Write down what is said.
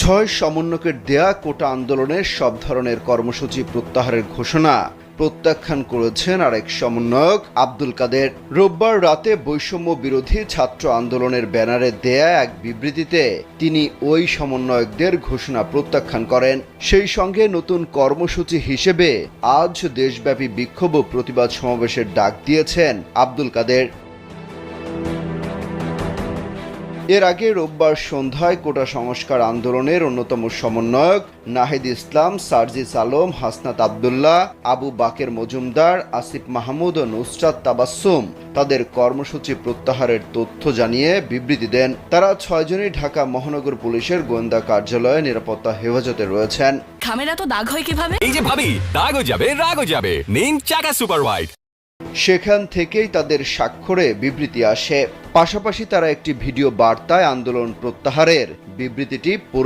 ছয় সমন্বয়কের দেয়া কোটা আন্দোলনের সব ধরনের কর্মসূচি প্রত্যাহারের ঘোষণা প্রত্যাখ্যান করেছেন আরেক সমন্বয়ক আব্দুল কাদের। রোববার রাতে বৈষম্য বিরোধী ছাত্র আন্দোলনের ব্যানারে দেয়া এক বিবৃতিতে তিনি ওই সমন্বয়কদের ঘোষণা প্রত্যাখ্যান করেন। সেই সঙ্গে নতুন কর্মসূচি হিসেবে আজ দেশব্যাপী বিক্ষোভ ও প্রতিবাদ সমাবেশের ডাক দিয়েছেন আব্দুল কাদের। এর আগে রোববার সন্ধ্যায় কোটা সংস্কার আন্দোলনের অন্যতম সমন্বয়ক নাহিদ ইসলাম, সার্জিস আলম, হাসনাত আবদুল্লাহ, আবু বাকের মজুমদার, আসিফ মাহমুদ ও নুসরাত তাবাসসুম তাদের কর্মসূচি প্রত্যাহারের তথ্য জানিয়ে বিবৃতি দেন। তারা ৬ জনই ঢাকা মহানগর পুলিশের গোয়েন্দা কার্যালয়ে নিরাপত্তা হেফাজতে রয়েছেন। খামেরা তো দাগ হয় কিভাবে? এই যে ভাবি, দাগও যাবে রাগও যাবে, নিন চাকা সুপার হোয়াইট। সেখান থেকেই তাদের স্বাক্ষরে বিবৃতি আসে। পাশাপাশি তারা একটি ভিডিও বার্তায় আন্দোলন প্রত্যাহারের বিবৃতিটি